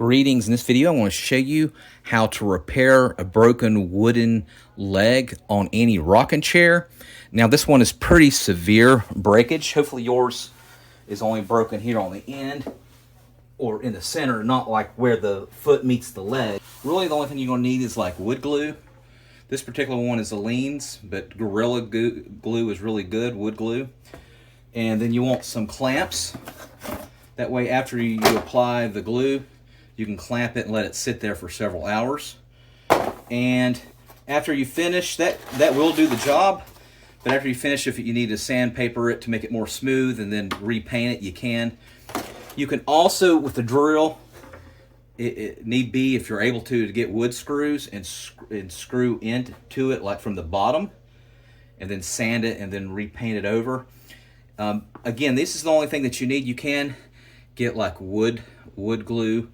Greetings. In this video I want to show you how to repair a broken wooden leg on any rocking chair. Now this one is pretty severe breakage. Hopefully yours is only broken here on the end or in the center, not like where the foot meets the leg. Really the only thing you're going to need is like wood glue. This particular one is Aleene's, but Gorilla Glue is really good, wood glue. And then you want some clamps. That way after you apply the glue, you can clamp it and let it sit there for several hours. And after you finish, that will do the job. But after you finish, if you need to sandpaper it to make it more smooth and then repaint it, you can. You can also, with the drill, it need be, if you're able to get wood screws and screw into it like from the bottom, and then sand it and then repaint it over. Again, this is the only thing that you need. You can get like wood glue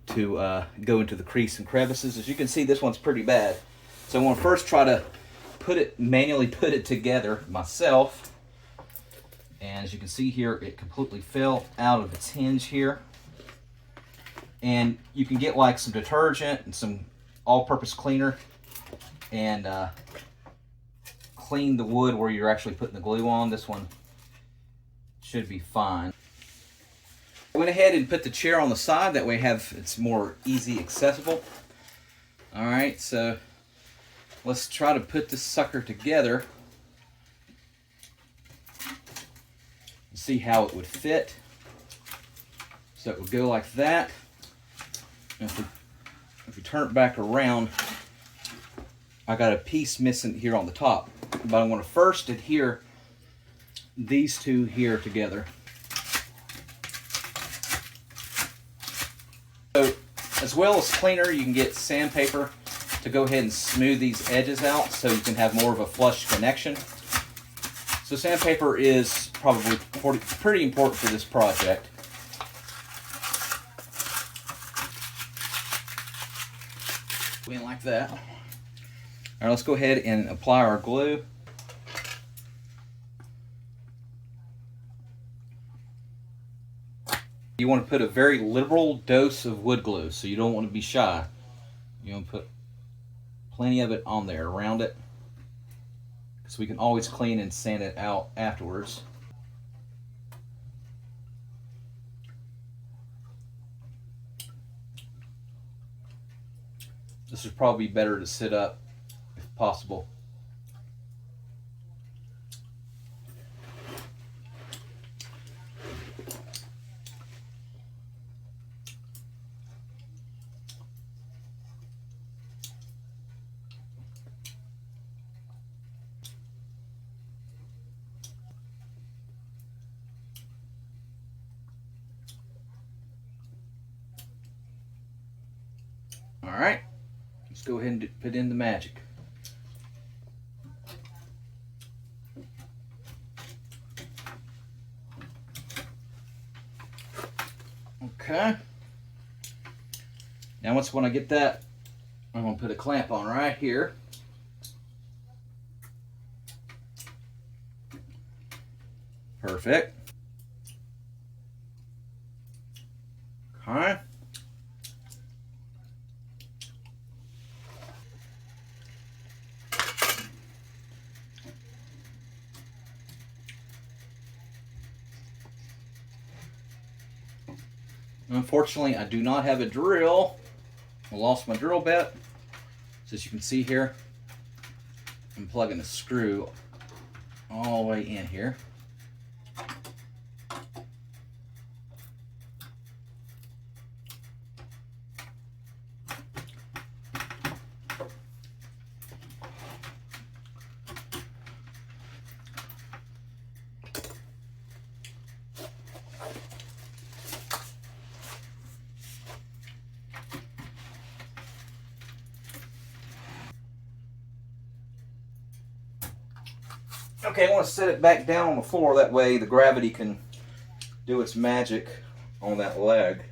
to go into the crease and crevices. As you can see, this one's pretty bad. So I want to first try to manually put it together myself. And as you can see here, it completely fell out of its hinge here. And you can get like some detergent and some all-purpose cleaner and clean the wood where you're actually putting the glue on. This one should be fine. I went ahead and put the chair on the side, that way it's more easy accessible. Alright, so let's try to put this sucker together and see how it would fit. So it would go like that. And if we turn it back around, I got a piece missing here on the top. But I want to first adhere these two here together. So, as well as cleaner, you can get sandpaper to go ahead and smooth these edges out so you can have more of a flush connection. So sandpaper is probably pretty important for this project. In like that. All right, let's go ahead and apply our glue. You want to put a very liberal dose of wood glue, so you don't want to be shy. You want to put plenty of it on there around it, so we can always clean and sand it out afterwards. This would probably be better to sit up if possible. All right. Let's go ahead and put in the magic. Okay. Now when I get that, I'm going to put a clamp on right here. Perfect. Okay. Unfortunately, I do not have a drill. I lost my drill bit. So as you can see here, I'm plugging a screw all the way in here. Okay, I want to set it back down on the floor, that way the gravity can do its magic on that leg.